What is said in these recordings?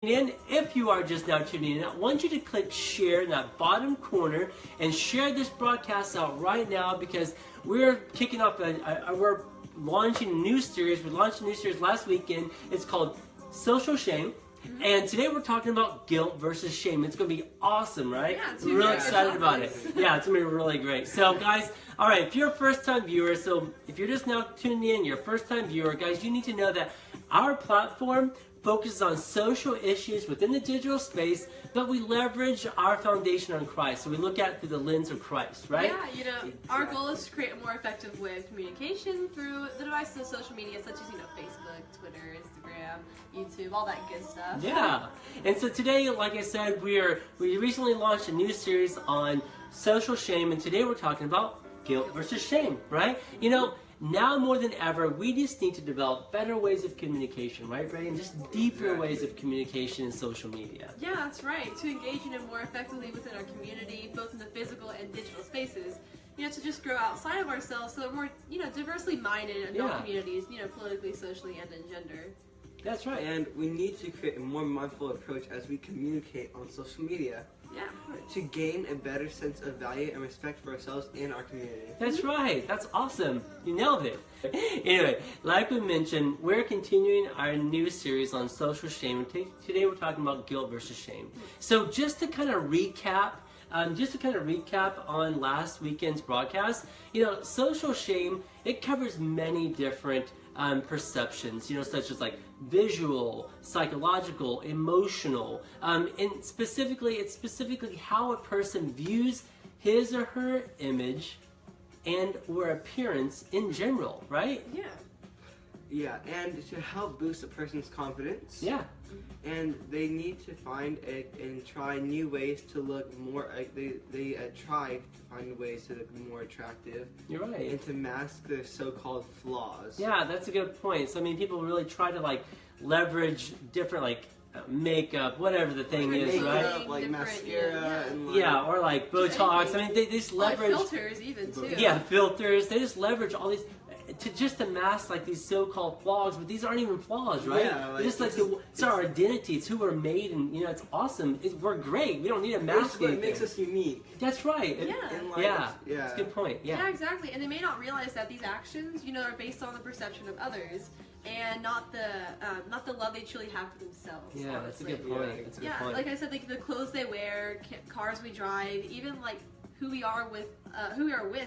in. If you are just now tuning in, I want you to click share in that bottom corner and share this broadcast out right now, because we're kicking off we're launching a new series. We launched a new series last weekend. It's called Social Shame. And today we're talking about guilt versus shame. It's going to be awesome, right? Yeah, it's we're really excited about it. Yeah, it's going to be really great. So guys, all right, if you're a first-time viewer, so if you're just now tuning in, you're a first-time viewer, guys, you need to know that our platform focuses on social issues within the digital space, but we leverage our foundation on Christ. So we look at it through the lens of Christ, right? Yeah, our goal is to create a more effective way of communication through the devices of social media, such as, Facebook, Twitter, Instagram, YouTube, all that good stuff. Yeah. And so today, like I said, we recently launched a new series on social shame, and today we're talking about guilt versus shame, right? Now more than ever, we just need to develop better ways of communication, right, Ray? And just deeper ways of communication in social media. Yeah, that's right. To engage in it more effectively within our community, both in the physical and digital spaces. To just grow outside of ourselves, so we're more, diversely minded adult communities, politically, socially, and in gender. That's right, and we need to create a more mindful approach as we communicate on social media. Yeah. To gain a better sense of value and respect for ourselves and our community. That's right. That's awesome. You nailed it. Anyway, like we mentioned, we're continuing our new series on social shame. Today we're talking about guilt versus shame. So just to kind of recap on last weekend's broadcast, social shame, it covers many different perceptions, such as like visual, psychological, emotional, and it's specifically how a person views his or her image and or appearance in general, right? Yeah. Yeah, and to help boost a person's confidence. Yeah. And they need to find and try new ways to look more. They try to find ways to look more attractive. You're right. And to mask their so-called flaws. Yeah, that's a good point. So people really try to leverage different makeup, whatever the thing is, makeup, right? like mascara and or Botox. They just leverage filters even too. Yeah, filters. They just leverage all these to mask these so-called flaws, but these aren't even flaws, right? Yeah, it's our identity. It's who we're made, and it's awesome. We're great. We don't need to mask it. It makes us unique. That's right. Yeah. That's a good point. Yeah, exactly. And they may not realize that these actions, are based on the perception of others, and not the love they truly have for themselves. Yeah, honestly. that's a good point. That's a good point. Like I said, the clothes they wear, cars we drive, even who we are with,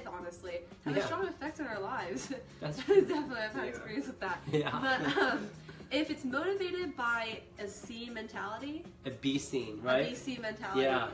honestly, have a strong effect on our lives. That's definitely, I've had experience with that. Yeah. But if it's motivated by a C mentality, a be seen, right? A be seen mentality. Yeah.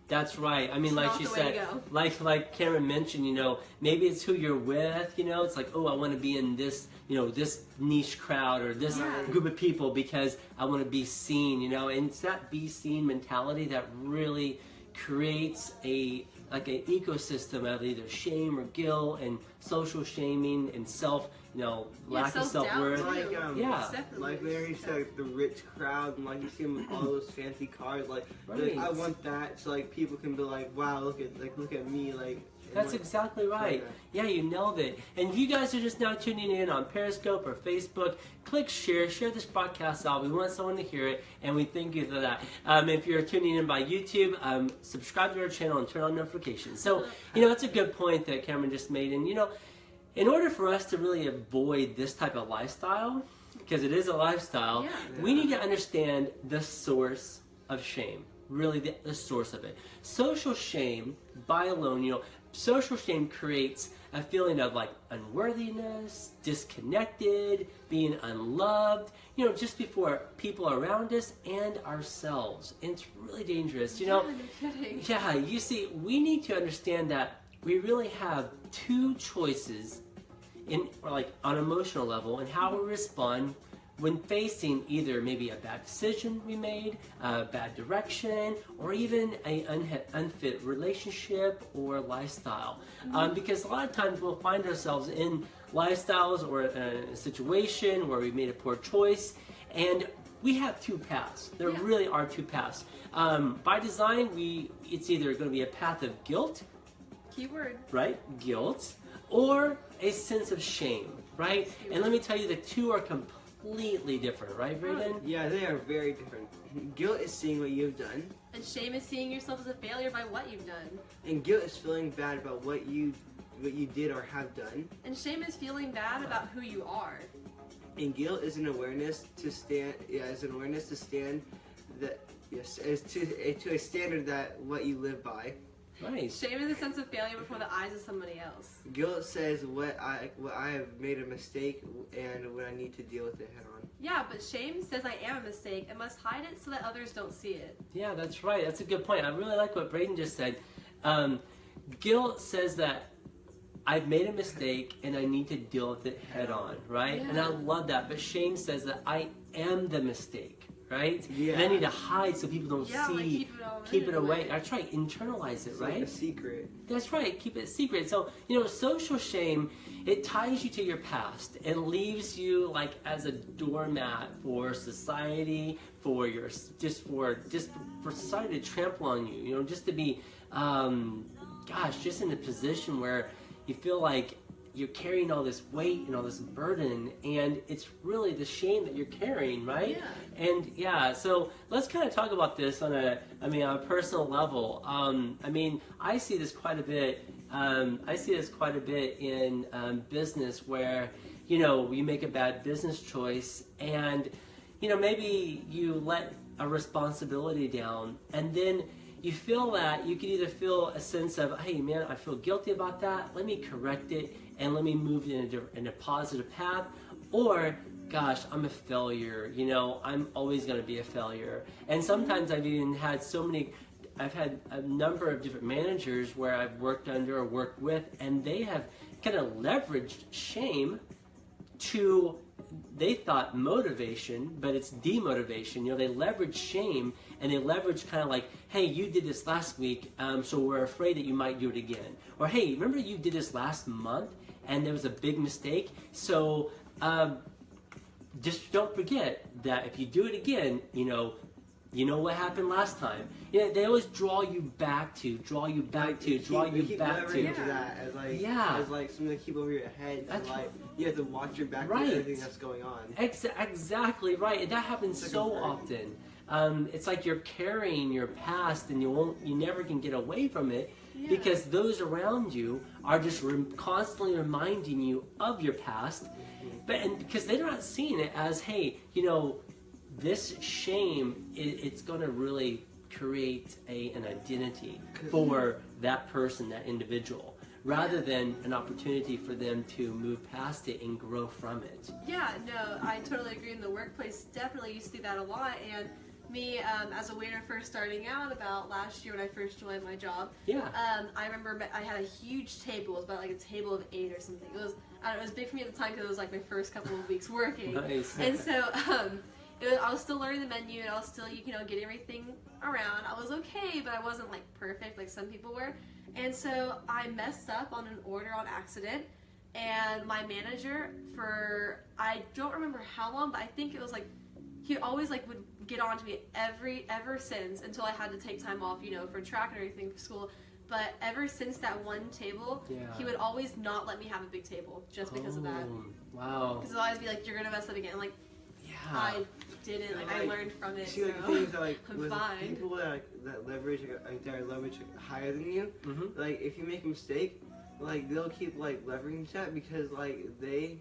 That's right. Like she said, like Karen mentioned, maybe it's who you're with. It's like, oh, I want to be in this, this niche crowd or this group of people because I want to be seen. And it's that be seen mentality that really creates an ecosystem of either shame or guilt and social shaming and lack of self-worth. Like Larry said, the rich crowd, and you see them with all those fancy cars. I want that, so people can be like, wow, look at me, That's exactly right. Yeah, you nailed it. And if you guys are just now tuning in on Periscope or Facebook, click share this broadcast out. We want someone to hear it, and we thank you for that. If you're tuning in by YouTube, subscribe to our channel and turn on notifications. So, that's a good point that Cameron just made. And, in order for us to really avoid this type of lifestyle, because it is a lifestyle, we need to understand the source of shame. Really the source of it. Social shame, by alone, social shame creates a feeling of unworthiness, disconnected, being unloved, just before people around us and ourselves. And it's really dangerous, Yeah, no kidding. Yeah, you see, we need to understand that we really have two choices on an emotional level and how we respond when facing either maybe a bad decision we made, a bad direction, or even an unfit relationship or lifestyle. Because a lot of times we'll find ourselves in lifestyles or a situation where we made a poor choice, and we have two paths. There really are two paths. By design, it's either going to be a path of guilt, keyword, right? Guilt, or a sense of shame, right? And let me tell you, the two are completely different, right, Brayden? Yeah, they are very different. Guilt is seeing what you've done. And shame is seeing yourself as a failure by what you've done. And guilt is feeling bad about what you did or have done. And shame is feeling bad about who you are. And guilt is an awareness to stand. Yeah, is an awareness to stand that. Yes, is to a standard that what you live by. Right. Shame is a sense of failure before the eyes of somebody else. Guilt says what I have made a mistake and when I need to deal with it head on. Yeah, but shame says I am a mistake and must hide it so that others don't see it. Yeah, that's right. That's a good point. I really like what Brayden just said. Guilt says that I've made a mistake and I need to deal with it head on, right? Yeah. And I love that. But shame says that I am the mistake, right? Yeah. And I need to hide so people don't Yeah, see. like keep it away. That's right. Internalize it, It's right? like a secret. That's right. Keep it secret. So, social shame, it ties you to your past and leaves you like as a doormat for society, for society to trample on you, just to be, just in a position where you feel like you're carrying all this weight and all this burden, and it's really the shame that you're carrying, right? Yeah. And so let's kind of talk about this on a personal level. I see this quite a bit. In business where, you make a bad business choice and, maybe you let a responsibility down, and then you feel that you can either feel a sense of, hey man, I feel guilty about that, let me correct it and let me move in a positive path, or gosh, I'm a failure, I'm always going to be a failure. And sometimes I've had a number of different managers where I've worked under or worked with, and they have kind of leveraged shame to, they thought motivation, but it's demotivation. They leverage shame, and they leverage kind of like, hey, you did this last week, so we're afraid that you might do it again. Or hey, remember you did this last month, and there was a big mistake, so just don't forget that if you do it again, you know what happened last time. They always draw you back to. Keep leveraging that as like something to keep over your head. You have to watch your back to everything that's going on. Exactly right. And that happens so often. It's like you're carrying your past, and you never can get away from it. Yeah. Because those around you are just constantly reminding you of your past, but because they're not seeing it as, hey, this shame, it's going to really create an identity for that person, that individual, rather than an opportunity for them to move past it and grow from it. Yeah, no, I totally agree. In the workplace, definitely you see that a lot. And me, as a waiter first starting out about last year when I first joined my job, I remember I had a huge table. It was about like a table of 8 or something. It was big for me at the time because it was like my first couple of weeks working. Nice. And so I was still learning the menu, and I was still, getting everything around. I was okay, but I wasn't like perfect like some people were. And so I messed up on an order on accident, and my manager I don't remember how long, but I think it was like, he always like would get on to me ever since, until I had to take time off, for track and everything for school. But ever since that one table, he would always not let me have a big table just because of that. Wow. Because he'll always be like, you're going to mess up again. I'm like, I didn't. Like, I learned from it. See, so the things are like I'm with fine. people that leverage higher than you. Mm-hmm. Like if you make a mistake, like they'll keep like leveraging that because they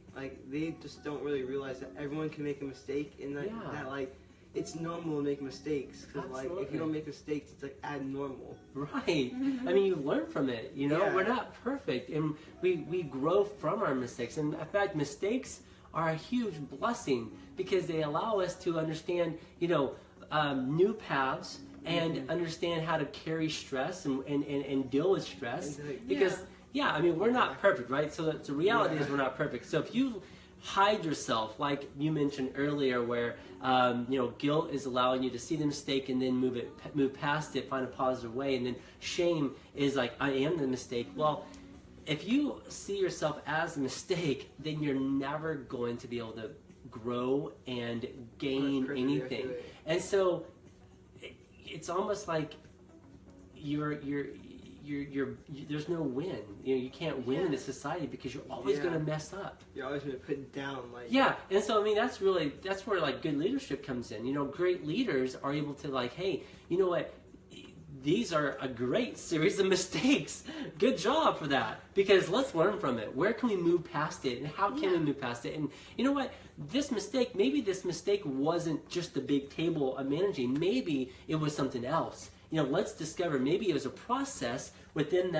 just don't really realize that everyone can make a mistake, and that it's normal to make mistakes. Because like if you don't make mistakes, it's like abnormal. Right. You learn from it. We're not perfect, and we grow from our mistakes. And in fact, mistakes are a huge blessing because they allow us to understand, new paths and understand how to carry stress and deal with stress. Because, we're not perfect, right? So the reality is we're not perfect. So if you hide yourself, like you mentioned earlier, where, guilt is allowing you to see the mistake and then move past it, find a positive way, and then shame is like, I am the mistake. Well, if you see yourself as a mistake, then you're never going to be able to grow and gain anything. And so it's almost like you're there's no win. You can't win in this society because you're always going to mess up. You're always going to put down, like. Yeah, and so I mean that's where like good leadership comes in. Great leaders are able to like, hey, you know what? These are a great series of mistakes. Good job for that. Because let's learn from it. Where can we move past it? And how can we move past it? And you know what? Maybe this mistake wasn't just the big table of managing. Maybe it was something else. Let's discover. Maybe it was a process within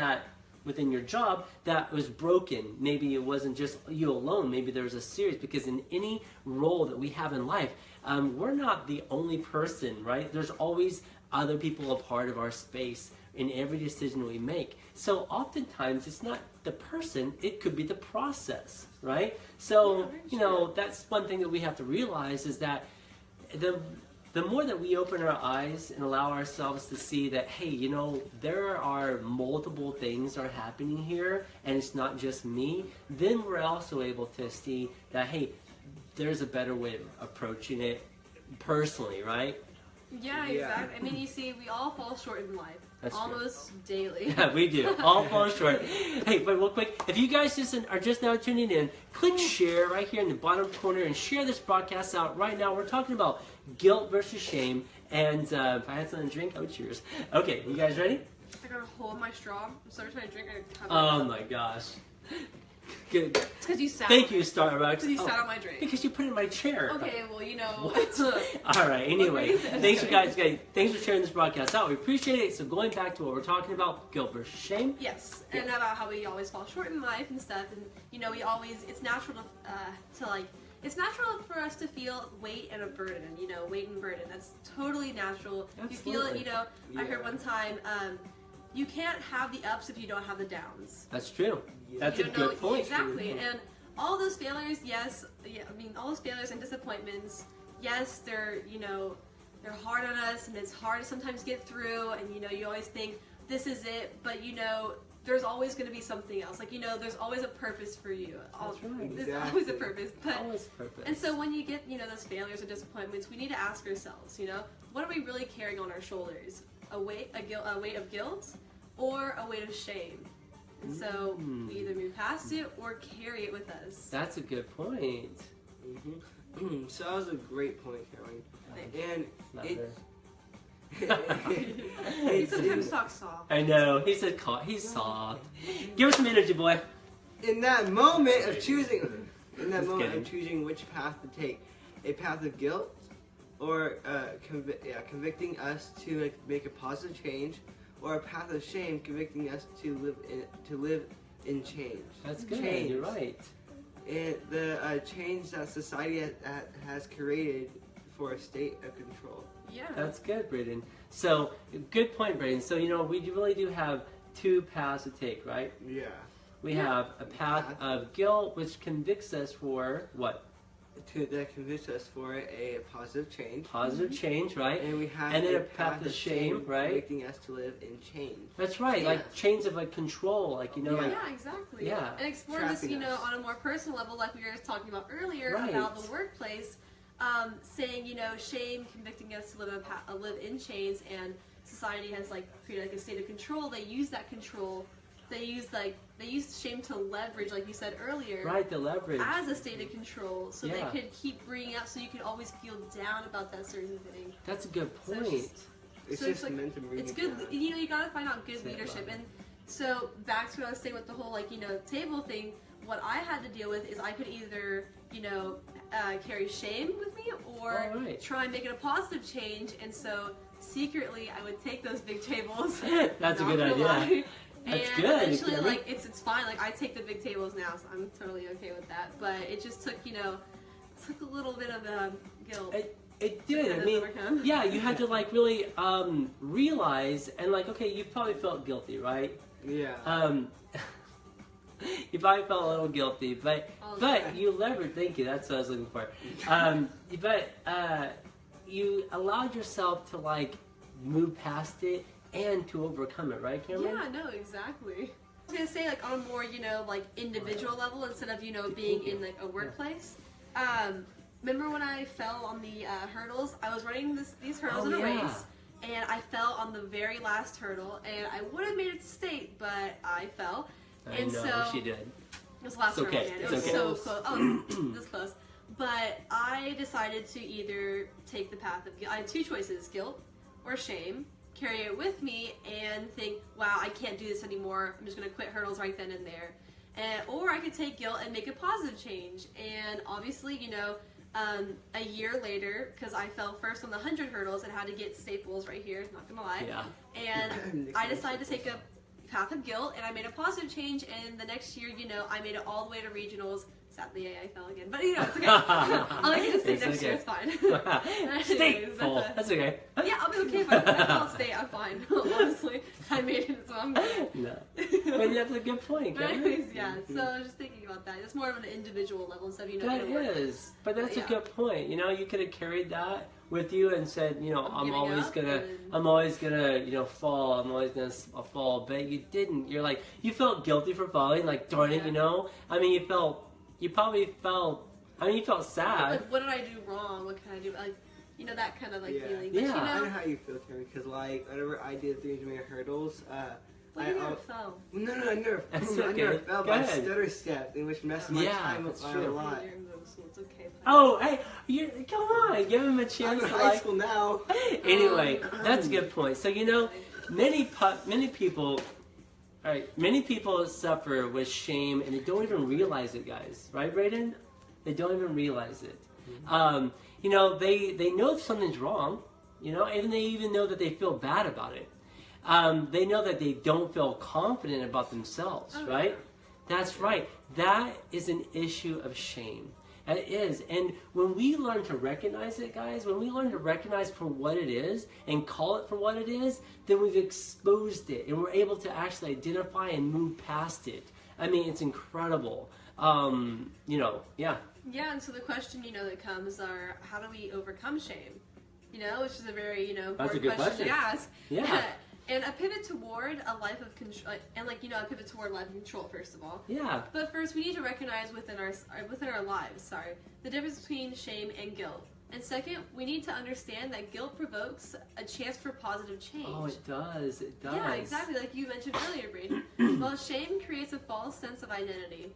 your job that was broken. Maybe it wasn't just you alone. Maybe there was a series. Because in any role that we have in life, we're not the only person, right? There's always other people a part of our space in every decision we make. So oftentimes it's not the person, it could be the process, right? So, that's one thing that we have to realize is that the more that we open our eyes and allow ourselves to see that, hey, there are multiple things are happening here and it's not just me, then we're also able to see that, hey, there's a better way of approaching it personally, right? Yeah, exactly. I mean, you see, we all fall short in life. That's almost daily. Yeah, we do. All fall short. Hey, but real quick, if you guys are just now tuning in, click share right here in the bottom corner and share this broadcast out right now. We're talking about guilt versus shame. And if I had something to drink, oh, cheers. Okay, you guys ready? I gotta hold my straw. I'm sorry trying to drink. Oh my gosh. Good. It's because you sat. Thank you, Starbucks. Because you sat on my drink. Because you put it in my chair. Okay, well, What? All right. Anyway, thanks you guys. Thanks for sharing this broadcast out. We appreciate it. So going back to what we're talking about, guilt versus shame. Yes, and about how we always fall short in life and stuff, and it's natural it's natural for us to feel weight and a burden. Weight and burden. That's totally natural. Absolutely. You feel it. I heard one time. You can't have the ups if you don't have the downs. That's true. That's a good point. Exactly. And all those failures, all those failures and disappointments, yes, they're hard on us and it's hard to sometimes get through and you always think this is it, but there's always going to be something else. There's always a purpose for you. That's right. There's always a purpose. But always purpose. And so when you get, those failures or disappointments, we need to ask ourselves, what are we really carrying on our shoulders? A weight of guilt or a weight of shame. And so we either move past it or carry it with us. That's a good point. Mm-hmm. So that was a great point, Caroline. And he sometimes talks soft. I know. He's soft. Give us some energy, boy. In that moment of choosing, which path to take, a path of guilt or convicting us to make a positive change, or a path of shame convicting us to live in change. That's good. Change. You're right. And the change that society has created for a state of control. Yeah. That's good, Braden. So, good point, Braden. So, we really do have two paths to take, right? Yeah. We have a path of guilt, which convicts us for what? That convicts us for a positive change. Positive change, right? And we have then a path of shame, right? Convicting us to live in change. That's right. Yeah. Like chains of control, Yeah, exactly. Yeah. And explore this, on a more personal level, like we were talking about earlier Right. about the workplace. Saying, shame convicting us to live in chains, and society has created a state of control. They use that control. They use shame to leverage, like you said earlier. Right, the leverage. As a state of control, so they could keep bringing up, so you can always feel down about that certain thing. That's a good point. It's meant to bring it's it good. down. You gotta find out good leadership, and so back to what I was saying with the whole table thing. What I had to deal with is I could either carry shame with me or try and make it a positive change, and so secretly I would take those big tables. That's a good idea. That's and good. Eventually, it's fine. I take the big tables now, so I'm totally okay with that. But it just took a little bit of guilt. It did. I mean, yeah, you had to really realize and okay, you probably felt guilty, right? Yeah. You probably felt a little guilty, but you leveraged. Thank you. That's what I was looking for. But you allowed yourself to move past it and to overcome it, right, Cameron? Yeah. No. Exactly. I was gonna say on a more individual level instead of being in a workplace. Remember when I fell on the hurdles? I was running these hurdles in a race. and I fell on the very last hurdle, and I would have made it to state, but I fell. I know, she did. It was the last hurdle, man. It was so close. Oh, this close. But I decided to either take the path of guilt. I had two choices, guilt or shame. Carry it with me and think, wow, I can't do this anymore. I'm just going to quit hurdles right then and there. Or I could take guilt and make a positive change. And obviously, you know, a year later, because I fell first on the 100 hurdles and had to get staples right here, not going to lie. Yeah. And I decided to take a path of guilt, and I made a positive change. And the next year, you know, I made it all the way to regionals. Sadly, I fell again, but you know, it's okay. I'll let you just stay next year, it's fine. Statefull. That's okay. Yeah, I'll be okay if I fall state, I'm fine. Honestly, I made it, so I'm good. No. But that's a good point, But anyways, yeah, so I was just thinking about that. It's more of an individual level instead of, you know, that is. But that's a good point. You know, you could have carried that with you and said, you know, I'm always gonna, you know, fall. I'm always gonna fall. But you didn't. You're like, you felt guilty for falling. Like, darn it, you know. I mean, you probably felt. I mean, you felt sad. Like, what did I do wrong? What can I do? Like, you know, that kind of like feeling. Yeah, But, you know, I know how you feel, Karen. Because like, whenever I did 300 meter hurdles, well, you never fell. No, I never. That's I okay. never fell. Go But I ahead. stutter stepped, in which messed my time up by a lot. It's okay. Oh, hey, come on, give him a chance. I'm in to high school now. Anyway, that's a good point. So you know, many people. All right, many people suffer with shame and they don't even realize it, guys. Right, Brayden? They don't even realize it. You know, they know something's wrong. You know, and they even know that they feel bad about it. They know that they don't feel confident about themselves, right? That's right. That is an issue of shame. It is. And when we learn to recognize it, guys, when we learn to recognize for what it is and call it for what it is, then we've exposed it and we're able to actually identify and move past it. I mean, it's incredible. You know, yeah. Yeah, and so the question, you know, that comes are, how do we overcome shame? You know, which is a very, you know, important question to ask. Yeah. And a pivot toward a life of control, and like, you know, a pivot toward life of control, first of all. Yeah. But first, we need to recognize within our lives, the difference between shame and guilt. And second, we need to understand that guilt provokes a chance for positive change. Oh, it does. It does. Yeah, exactly, like you mentioned earlier, Braden. While shame creates a false sense of identity.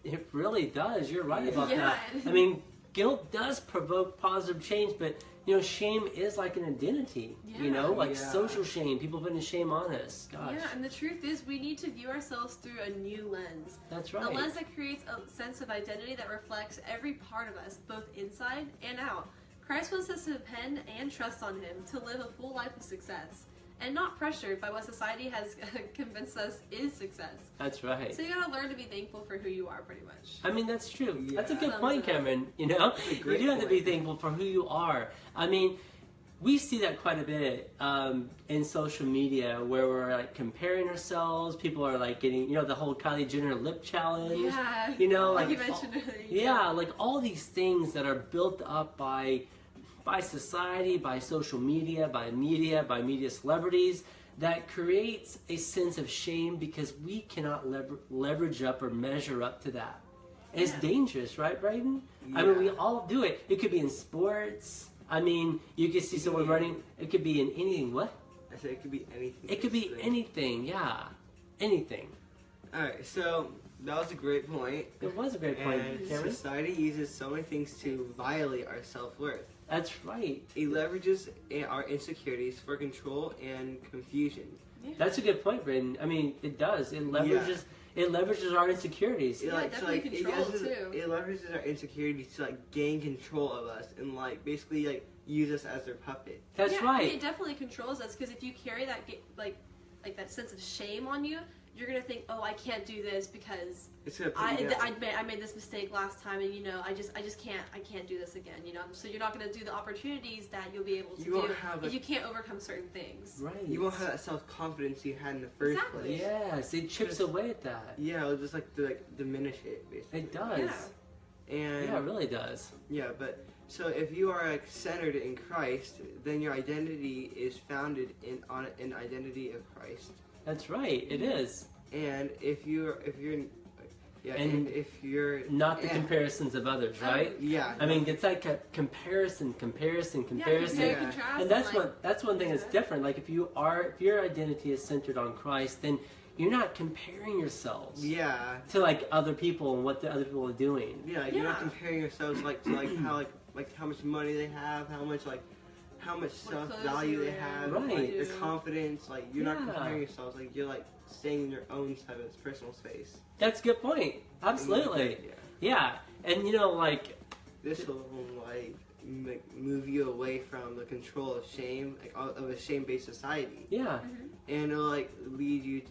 It really does. You're right about that. I mean, guilt does provoke positive change, but you know, shame is like an identity. You know, like social shame. People putting shame on us. Gosh. Yeah, and the truth is, we need to view ourselves through a new lens. That's right. A lens that creates a sense of identity that reflects every part of us, both inside and out. Christ wants us to depend and trust on Him to live a full life of success, and not pressured by what society has convinced us is success. That's right. So you gotta learn to be thankful for who you are, pretty much. I mean, that's true. Yeah. That's a good point, Cameron. You know, you do have to be thankful for who you are. I mean, we see that quite a bit in social media, where we're like comparing ourselves. People are like getting, you know, the whole Kylie Jenner lip challenge. Yeah. You know, like you mentioned earlier. Yeah, like all these things that are built up by society, by social media, by media celebrities, that creates a sense of shame because we cannot leverage up or measure up to that. And it's dangerous, right, Brayden? I mean, we all do it. It could be in sports. I mean, you could see someone running. It could be in anything. What? I said it could be anything. It could be anything, yeah. Anything. Alright, so that was a great point. It was a great point, And Cameron. society uses so many things to violate our self-worth. That's right. It leverages our insecurities for control and confusion. Yeah. That's a good point, Brayden. I mean, it does. It leverages our insecurities. Definitely control too. It leverages our insecurities to like gain control of us and like basically like use us as their puppet. That's right. It definitely controls us, because if you carry that like that sense of shame on you, you're gonna think, oh, I can't do this because It's gonna put you down. I made this mistake last time, and you know, I just can't do this again, you know. So you're not gonna do the opportunities that you'll be able to do if you can't overcome certain things. Right. You won't have that self-confidence you had in the first place. Yes, it chips away at that. Yeah, it'll just like diminish it basically. It does. Yeah. And Yeah, it really does. yeah, but so if you are like centered in Christ, then your identity is founded on an identity of Christ. That's right. It is. And if you're Yeah, and if you're not the comparisons of others, right? Yeah. I mean, it's like a comparison. Yeah, compare, Yeah. contrast, And that's like, that's one thing that's different. Like if your identity is centered on Christ, then you're not comparing yourselves Yeah. to like other people and what the other people are doing. Yeah, like, you're not comparing yourselves like to like how much money they have, how much self value they have, Right. like their confidence. Like you're not Yeah. comparing yourselves. Like you're like staying in your own type of personal space. That's a good point. Absolutely. Yeah. And you know, like This will like move you away from the control of shame, like of a shame-based society, yeah. and it'll like lead you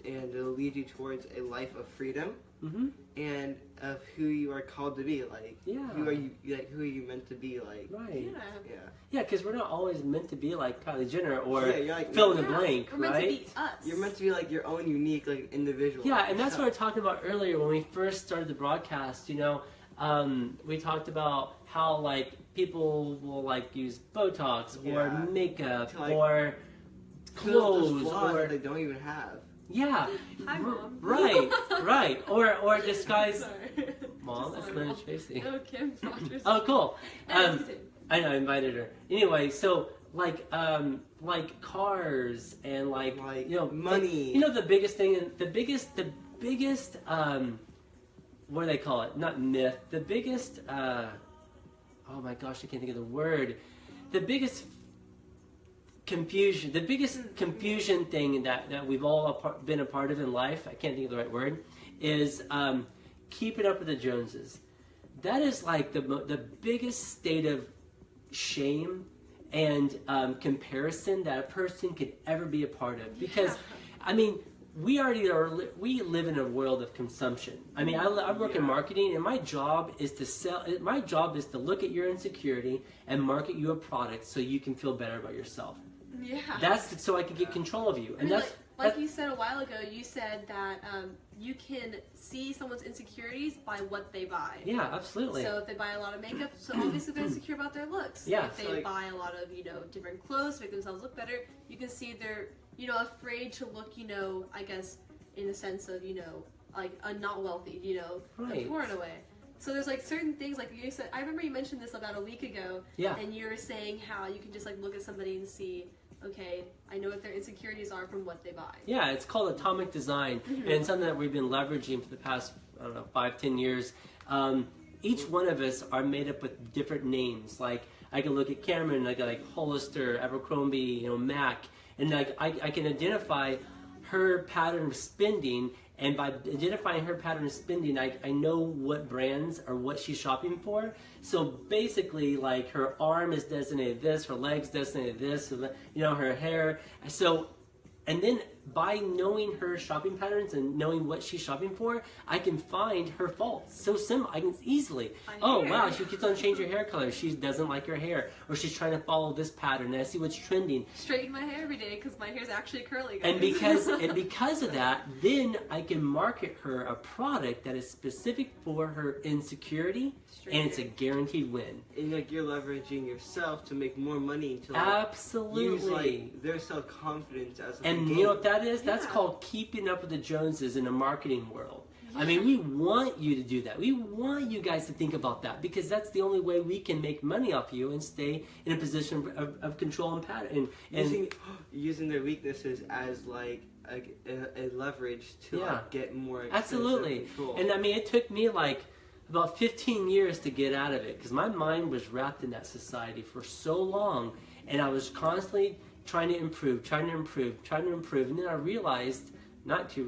it'll lead you towards a life of freedom Mm-hmm. and of who you are called to be. Like Yeah. who are you? Like who are you meant to be? Like Right. Yeah. Yeah, because we're not always meant to be like Kylie Jenner or Yeah, you're like, fill in the Yeah, blank, we're meant right? to be us. You're meant to be like your own unique like individual. Yeah, and that's what we were talking about earlier when we first started the broadcast. You know, we talked about how like people will like use Botox or Yeah. makeup To, like, or Fill those clothes flaws or that they don't even have. yeah, Hi, Mom. right, or disguise. Sorry. Mom, that's Just Lynn Mom. Tracy. No, Kim Rogers. Oh, cool. Anyways, continue. I know, I invited her. Anyway, so like cars and like you know money. You know the biggest thing, the biggest what do they call it? Not myth. The biggest oh my gosh, I can't think of the word. The biggest confusion. The biggest confusion thing that we've all been a part of in life. I can't think of the right word. Is keeping up with the Joneses. That is like the biggest state of shame and comparison that a person could ever be a part of. Because, I mean, we live in a world of consumption. I mean, I work in marketing, and my job is to sell. My job is to look at your insecurity and market you a product so you can feel better about yourself. Yeah. That's so I can get control of you, I and mean, that's. like you said a while ago, you said that you can see someone's insecurities by what they buy. Yeah, absolutely. So if they buy a lot of makeup, so obviously they're insecure about their looks. Yeah. If they So, like, buy a lot of, different clothes to make themselves look better, you can see they're, afraid to look, I guess, in the sense of, like, not wealthy, Right. poor in a way. So there's like certain things, like you said, I remember you mentioned this about a week ago. Yeah. And you were saying how you can just like look at somebody and see, okay, I know what their insecurities are from what they buy. Yeah, it's called atomic design, and it's something that we've been leveraging for the past, 5-10 years. Each one of us are made up with different names. Like, I can look at Cameron, I got like Hollister, Abercrombie, Mac, and like I can identify her pattern of spending, and by identifying her pattern of spending, I know what brands or what she's shopping for. So basically, like, her arm is designated this, her legs designated this, her hair. So, and then by knowing her shopping patterns and knowing what she's shopping for, I can find her faults. So simple. I can easily, wow, she keeps on changing her hair color. She doesn't like her hair, or she's trying to follow this pattern. And I see what's trending. Straighten my hair every day because my hair's actually curly. Guys. And because of that, then I can market her a product that is specific for her insecurity, and it's a guaranteed win. And like you're leveraging yourself to make more money to like, Absolutely. use like their self-confidence as a And gain. you know what that is? That's Yeah. called keeping up with the Joneses in a marketing world. I mean, we want you to do that. We want you guys to think about that, because that's the only way we can make money off you and stay in a position of control and pattern. And using their weaknesses as like a leverage to like get more absolutely. control. And I mean, it took me like about 15 years to get out of it, because my mind was wrapped in that society for so long, and I was constantly trying to improve, and then I realized not too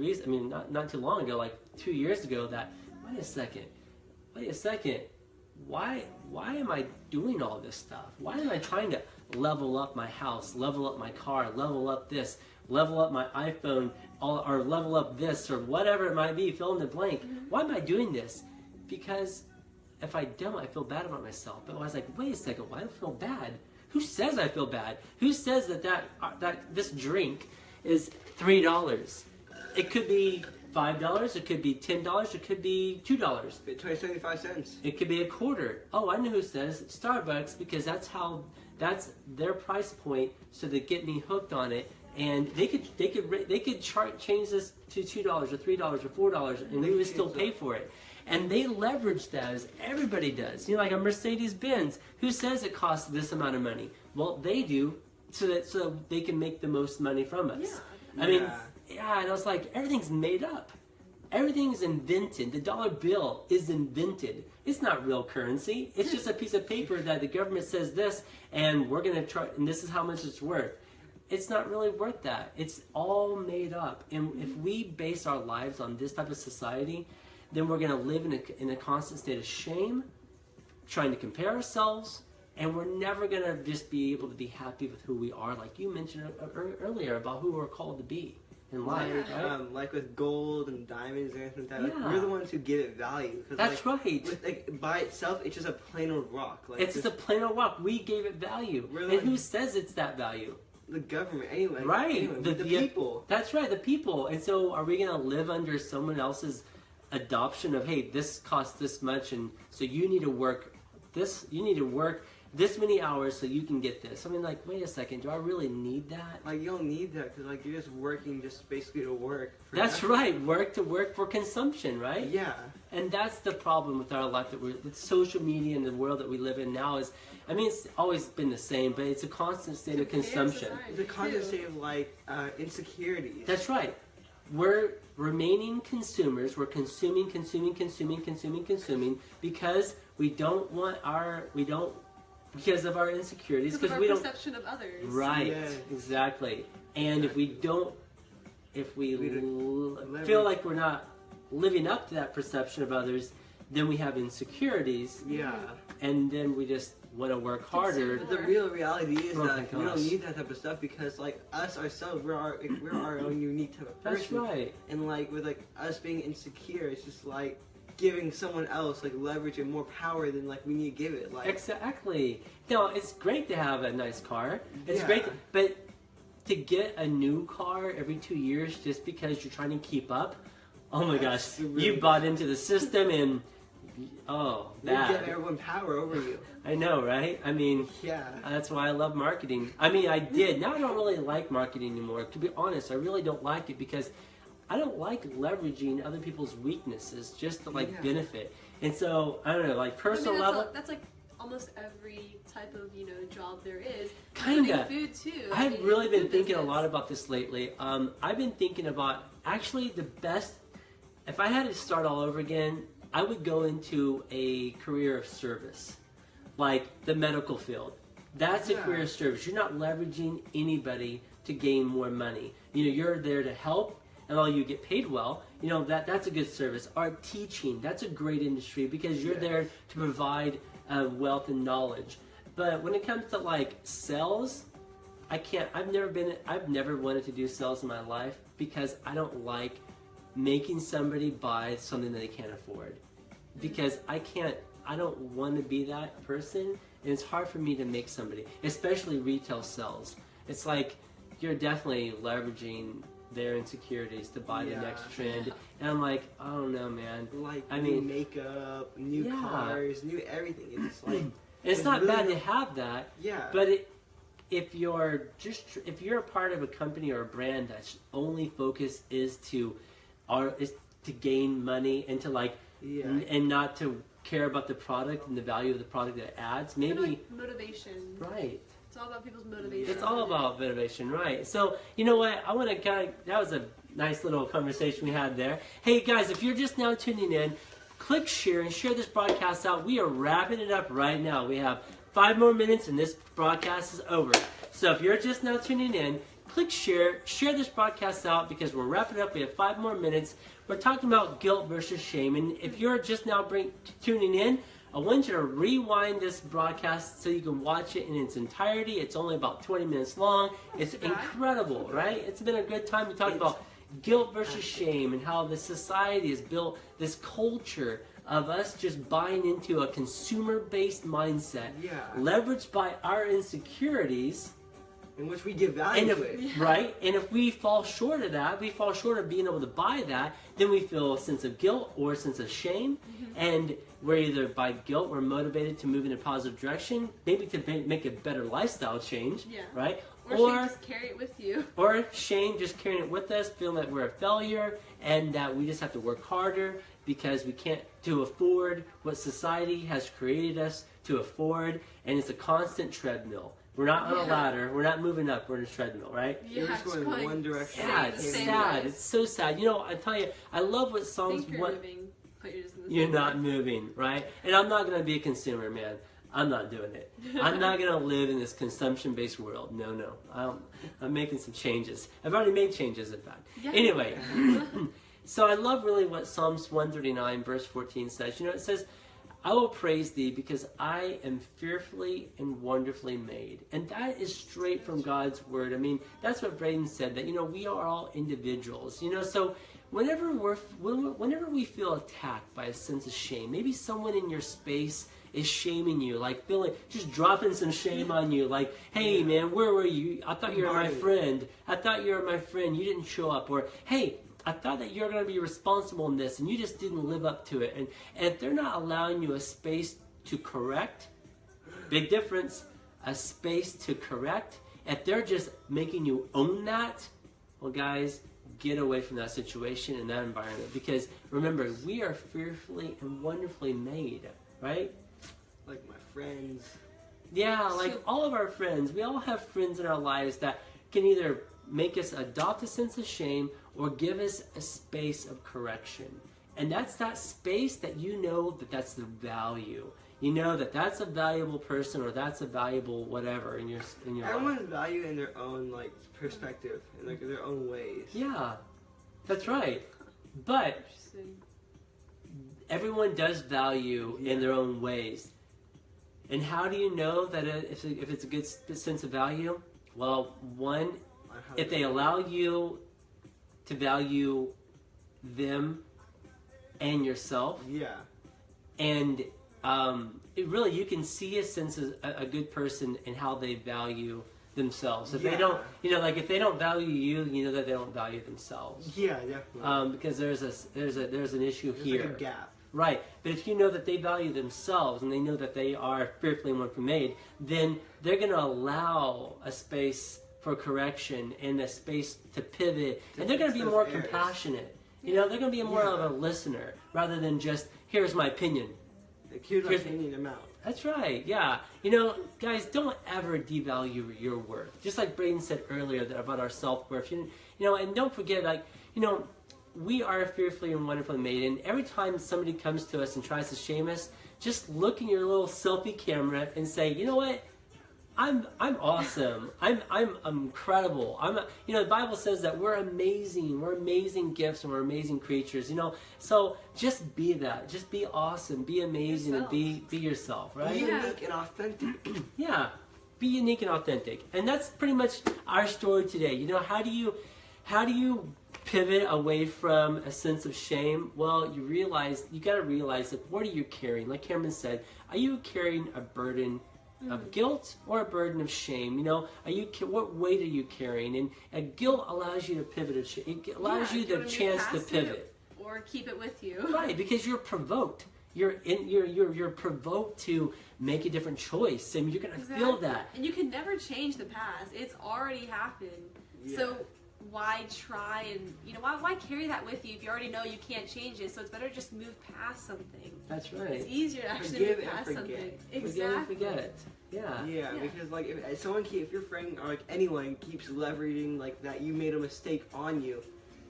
long ago, like 2 years ago, that wait a second, why am I doing all this stuff? Why am I trying to level up my house, level up my car, level up this, level up my iPhone, or level up this, or whatever it might be, fill in the blank? Why am I doing this? Because if I don't, I feel bad about myself. But I was like, wait a second, why do I feel bad? Who says I feel bad? Who says that this drink is $3? It could be $5, it could be $10, it could be $2. 75 cents. It could be a quarter. Oh, I know who says Starbucks, because that's their price point, so they get me hooked on it. and they could change this to $2 or $3 or $4, and we would still pay for it. And they leverage that, as everybody does. You know, like a Mercedes-Benz, who says it costs this amount of money? Well, they do, so they can make the most money from us. Yeah. I mean, and I was like, everything's made up. Everything's invented. The dollar bill is invented. It's not real currency. It's just a piece of paper that the government says this, and we're going to try, and this is how much it's worth. It's not really worth that. It's all made up. And if we base our lives on this type of society, then we're going to live in a constant state of shame, trying to compare ourselves, and we're never going to just be able to be happy with who we are, like you mentioned earlier about who we're called to be in life. Right? Like with gold and diamonds and everything like that, like, we're the ones who give it value. That's like, right. Like, by itself, it's just a plain old rock. Like, it's just a plain old rock. We gave it value. And who says it's that value? The government, anyway. Right. Anyway, the people. That's right, the people. And so are we going to live under someone else's adoption of, hey, this costs this much, and so you need to work this many hours so you can get this? I mean, like, wait a second, do I really need that? Like, you don't need that, because, like, you're just working just basically to work. That's right, work for consumption, right? Yeah. And that's the problem with our life, with social media and the world that we live in now is, I mean, it's always been the same, but it's a constant state of consumption. It's a constant state of, like, insecurities. That's right. We're remaining consumers. We're consuming because because of our insecurities. Because of our perception of others. Right, yes. Exactly. And if we feel like we're not living up to that perception of others, then we have insecurities. Yeah. And then we just want to work harder. The real reality is that we don't need that type of stuff, because, like, us ourselves, we're our own unique type of person. That's right. And, like, with, like, us being insecure, it's just like giving someone else, like, leverage and more power than, like, we need to give it. Like, exactly. No, it's great to have a nice car. It's great, but to get a new car every 2 years just because you're trying to keep up, oh my gosh, you bought into the system and bad. You give everyone power over you. I know, right? I mean, that's why I love marketing. I mean, I did. Now I don't really like marketing anymore. To be honest, I really don't like it, because I don't like leveraging other people's weaknesses just to, like, benefit. And so, I don't know, like, personal level. That's like almost every type of, job there is. Kinda. Food too. I've really been thinking a lot about this lately. I've been thinking about, actually, the best, if I had to start all over again, I would go into a career of service, like the medical field. That's a career of service. You're not leveraging anybody to gain more money. You're there to help, and all you get paid well. That's a good service. Art teaching, that's a great industry, because you're there to provide wealth and knowledge. But when it comes to, like, sales, I've never wanted to do sales in my life, because I don't like making somebody buy something that they can't afford, because I don't want to be that person, and it's hard for me to make somebody, especially retail sales. It's like you're definitely leveraging their insecurities to buy the next trend, and I'm like, I don't know, man. Like, new makeup, new cars, new everything. It's like it's not really bad to have that. Yeah. But if you're a part of a company or a brand that's only focus is to gain money and to, like, and not to care about the product and the value of the product that it adds, maybe like motivation. Right. It's all about people's motivation. It's all about motivation, right? So, you know what? I want to that was a nice little conversation we had there. Hey guys, if you're just now tuning in, click share and share this broadcast out. We are wrapping it up right now. We have 5 more minutes and this broadcast is over. So if you're just now tuning in, click share this broadcast out, because we're wrapping it up. We have 5 more minutes. We're talking about guilt versus shame. And if you're just now tuning in, I want you to rewind this broadcast so you can watch it in its entirety. It's only about 20 minutes long. It's incredible, right? It's been a good time to talk about guilt versus shame and how the society has built this culture of us just buying into a consumer-based mindset, leveraged by our insecurities, in which we give value to it. Right? And if we fall short of that, we fall short of being able to buy that, then we feel a sense of guilt or a sense of shame. And we're either by guilt, we're motivated to move in a positive direction, maybe to make a better lifestyle change, right? Or shame, just carry it with you. Or shame, just carrying it with us, feeling that we're a failure and that we just have to work harder because we can't afford what society has created us to afford, and it's a constant treadmill. We're not on a ladder. We're not moving up. We're in a treadmill, right? You're just going in one direction. Yeah, it's sad. It's so sad. You know, I tell you, I love what Psalms... You're not moving, right? And I'm not going to be a consumer, man. I'm not doing it. I'm not going to live in this consumption-based world. No. I'm making some changes. I've already made changes, in fact. Anyway, so I love really what Psalms 139, verse 14 says. You know, it says, I will praise thee because I am fearfully and wonderfully made. And that is straight from God's word. I mean, that's what Braden said, that, you know, we are all individuals. You know, so whenever we feel attacked by a sense of shame, maybe someone in your space is shaming you, like just dropping some shame on you, like, hey man, where were you? I thought you were my friend. You didn't show up. Or, hey, I thought that you're going to be responsible in this, and you just didn't live up to it. And if they're not allowing you a space to correct, big difference, a space to correct, if they're just making you own that, well, guys, get away from that situation and that environment. Because remember, we are fearfully and wonderfully made, right? Like my friends. Yeah, like all of our friends. We all have friends in our lives that can either make us adopt a sense of shame or give us a space of correction. And that's that space that you know that that's the value. You know that that's a valuable person or that's a valuable whatever in your life. Everyone's value in their own like perspective and like their own ways. Yeah, that's right. But everyone does value in their own ways. And how do you know that if it's a good sense of value? Well, one, if they allow you to value them and yourself. Yeah. And you can see a sense of a good person in how they value themselves. If they don't, if they don't value you, you know that they don't value themselves. Yeah, definitely. Because there's an issue here. Like a gap. Right, but if you know that they value themselves and they know that they are fearfully and wonderfully made, then they're going to allow a space for correction and a space to pivot, and they're going to be more compassionate. You know, they're going to be more of a listener rather than just, here's my opinion. Like, here's my opinion, I'm out. That's right, yeah. You know, guys, don't ever devalue your worth. Just like Braden said earlier about our self-worth. You know, and don't forget, like, you know, we are fearfully and wonderfully made, and every time somebody comes to us and tries to shame us, just look in your little selfie camera and say, you know what? I'm awesome. I'm incredible. The Bible says that we're amazing. We're amazing gifts and we're amazing creatures. You know, so just be that. Just be awesome. Be amazing and be yourself. Right? Be unique and authentic. Yeah, be unique and authentic. And that's pretty much our story today. You know, how do you pivot away from a sense of shame? Well, you got to realize that what are you carrying? Like Cameron said, are you carrying a burden of guilt or a burden of shame? You know, what weight are you carrying? And guilt allows you to pivot. It allows you the chance to pivot or keep it with you. Right, because you're provoked. You're provoked to make a different choice, and you're gonna feel that. And you can never change the past. It's already happened. Yeah. So why try and why carry that with you if you already know you can't change it? So it's better to just move past something. That's right. It's easier to actually move past something. Exactly. Forget it. Yeah. Yeah, because like if your friend or like anyone keeps leveraging like that you made a mistake on you,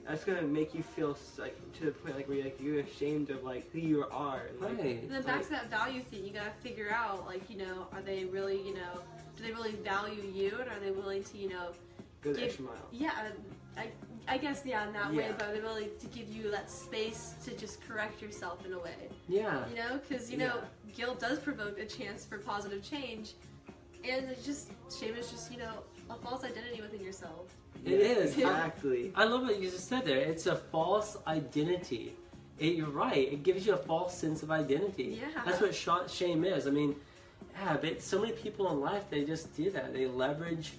that's gonna make you feel like to the point like where you're ashamed of like who you are. And, right. And then back to that value thing, you gotta figure out like are they really do they really value you, and are they willing to go the extra mile. Yeah, I guess in that way, but they're willing to give you that space to just correct yourself in a way. Yeah. Because guilt does provoke a chance for positive change, and it's just shame is just a false identity within yourself. It is exactly. I love what you just said there. It's a false identity. You're right. It gives you a false sense of identity. Yeah. That's what shame is. I mean, but so many people in life, they just do that. They leverage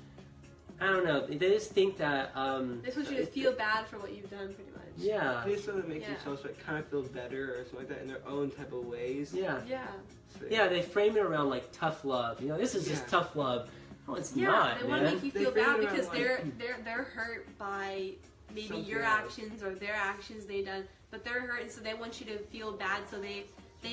I don't know. They just think that. They just want you to feel bad for what you've done, pretty much. Yeah. They just want to make themselves like kind of feel better or something like that in their own type of ways. Yeah. Yeah. So, Yeah, they frame it around like tough love. You know, this is just tough love. No, it's not, they man. want to make you feel frame bad it around, because like, they're hurt by maybe something your else. actions or their actions they done, but they're hurt, and so they want you to feel bad, so they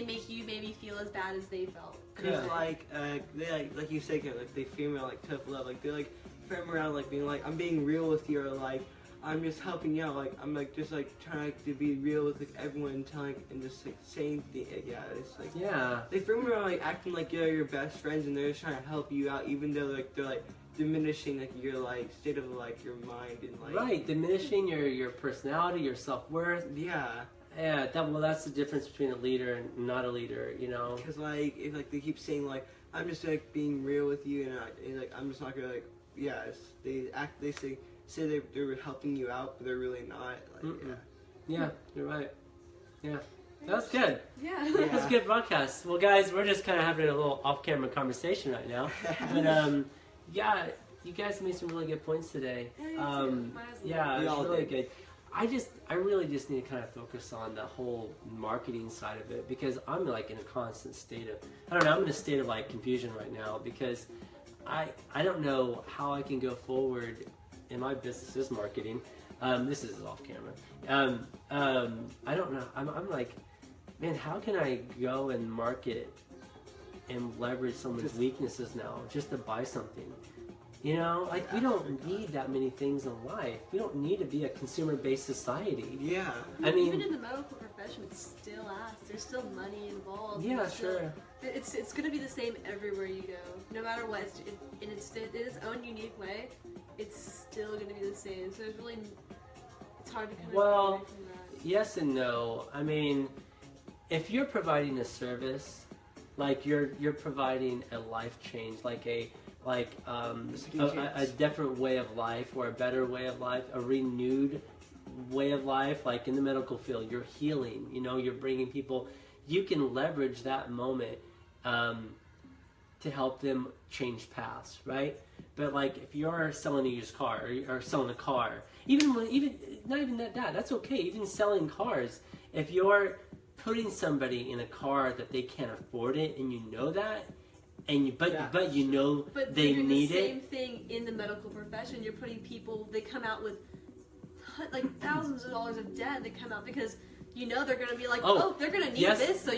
make you maybe feel as bad as they felt. Cause Yeah. they like you said, like they frame it like tough love. Like they like frame around like being like I'm being real with you, or like I'm just helping you out. Like I'm like just like trying to be real with like everyone, and telling and just like saying the it's like Yeah. they frame around like acting like you're your best friends, and they're just trying to help you out, even though like they're like diminishing like your like state of like your mind and like Right, diminishing your personality, your self-worth. yeah. Yeah, that's the difference between a leader and not a leader, you know. Because like if like they keep saying like I'm just like being real with you, and like I'm just not gonna like they say they're helping you out, but they're really not. Like Yeah, you're right. Yeah, that's good. Yeah. That's a good broadcast. Well, guys, we're just kind of having a little off-camera conversation right now, but yeah, you guys made some really good points today. Yeah, We it's all really did. good. I really just need to kind of focus on the whole marketing side of it, because I'm like in a constant state of, I don't know, I'm in a state of like confusion right now, because I don't know how I can go forward in my business is marketing. This is off camera. I don't know. I'm like, man, how can I go and market and leverage someone's weaknesses now just to buy something? You know, like we don't need that many things in life. We don't need to be a consumer-based society. Yeah. I mean, even in the medical profession, it's still there's still money involved. yeah, There's still- sure. It's gonna be the same everywhere you go, no matter what. In its own unique way, it's still gonna be the same. So it's hard to kind of Well, get away from that. Yes and no. I mean, if you're providing a service, like you're providing a life change, like a different way of life, or a better way of life, a renewed way of life, like in the medical field, you're healing, you know, you're bringing people, you can leverage that moment to help them change paths, right? But like if you're selling a used car or selling a car, even not even that's okay. Even selling cars, if you're putting somebody in a car that they can't afford it, and you know that, and but you know But they you're doing need the same it. thing in the medical profession. You're putting people. They come out with like thousands of dollars of debt. They come out because you know they're going to be like, oh, they're going to need yes. this. So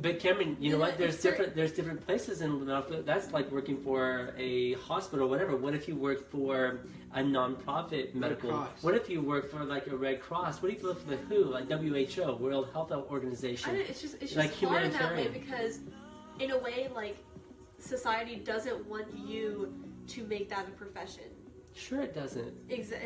But Cameron, you know Yeah, what? There's it's certain- different places in that's like working for a hospital or whatever. What if you work for a non-profit medical? Cross. What if you work for like a Red Cross? What if you work for the WHO, like WHO, World Health Organization? it's just like hard in that way humanitarian. because in a way like society doesn't want you to make that a profession. Sure, it doesn't.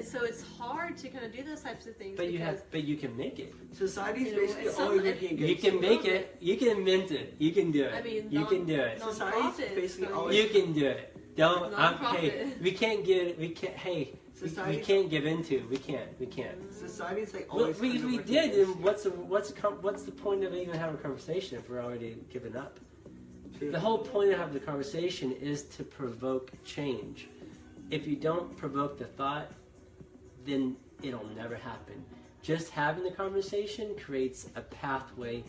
So it's hard to kind of do those types of things. But because you can make it. Society's You know, basically it's always something- looking You against can make it. You can invent it. You can do it. I mean, you can do it. Society's non-profits, basically so always- You can do it. Don't. Hey, Non-profit. we can't give. We can't. Hey, we Society's- can't give into. We can't. We can't. Society's like Well, always. we kind of working did, against and what's the point of even having a conversation if we're already giving up? you. The whole point of having the conversation is to provoke change. If you don't provoke the thought, then it'll never happen. Just having the conversation creates a pathway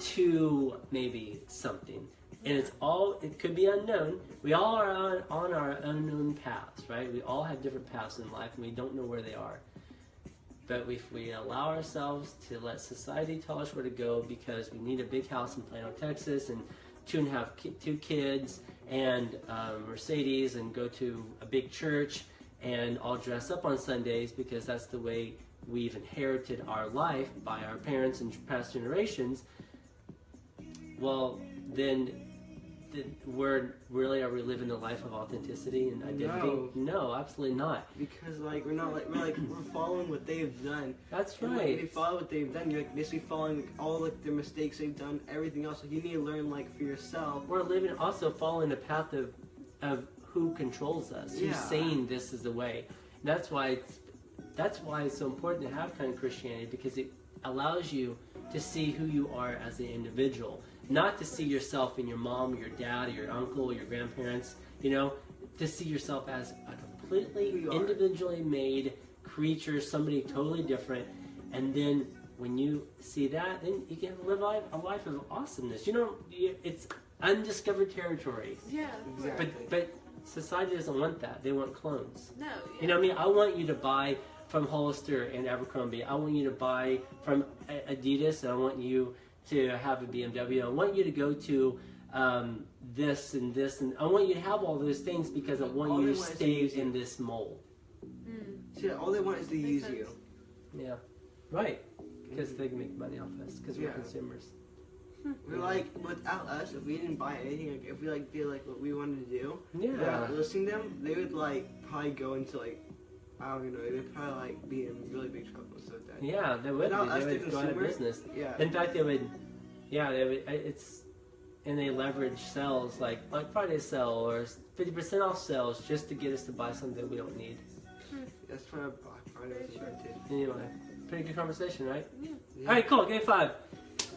to maybe something. And it could be unknown. We all are on our unknown paths, right? We all have different paths in life and we don't know where they are. But if we allow ourselves to let society tell us where to go because we need a big house in Plano, Texas, and two kids, and Mercedes, and go to a big church, and all dress up on Sundays because that's the way we've inherited our life by our parents and past generations, well, then are we living the life of authenticity and identity? No, absolutely not. Because we're following what they've done. That's And, right. if you follow what they've done, you're like basically following all like their mistakes they've done, everything else. Like you need to learn like for yourself. We're also following the path of who controls us, who's Yeah. saying this is the way. And that's why it's so important to have kind of Christianity, because it allows you to see who you are as an individual, not to see yourself in your mom, or your dad, or your uncle, or your grandparents. You know, to see yourself as a completely individually made creatures, somebody totally different. And then when you see that, then you can live a life of awesomeness. It's undiscovered territory. Yeah, exactly. But society doesn't want that. They want clones. No. Yeah. You know what I mean? I want you to buy from Hollister and Abercrombie. I want you to buy from Adidas, and I want you to have a BMW. I want you to go to this and this, and I want you to have all those things because I want you to stay in this mold. See, all they want is to use you. Yeah, right. Because they can make money off us. Because we're consumers. We're like, without us, if we didn't buy anything, like, if we like did like what we wanted to do, without listening to them, they would like probably go into like, I don't even know, they'd probably like be in really big trouble. So that yeah, they would. They would go out of business. Yeah. In fact, they would. Yeah, they would. And they leverage sales like Black Friday sale or 50% off sales just to get us to buy something we don't need. That's for Black Friday. Anyway, pretty good conversation, right? Yeah. All right, cool. Game 5.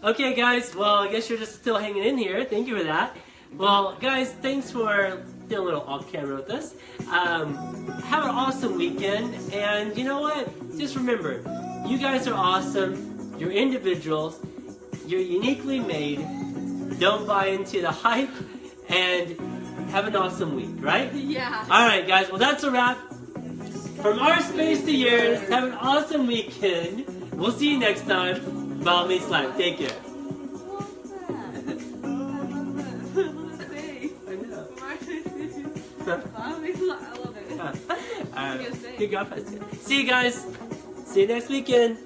Okay, guys. Well, I guess you're just still hanging in here. Thank you for that. Well, guys, thanks for doing a little off camera with us. Have an awesome weekend. And you know what? Just remember, you guys are awesome. You're individuals. You're uniquely made. Don't buy into the hype. And have an awesome week, right? Yeah. All right, guys. Well, that's a wrap. From our space to yours, have an awesome weekend. We'll see you next time. Follow me, Slime. Take care. I love it. All right. Good job. See you guys. See you next weekend.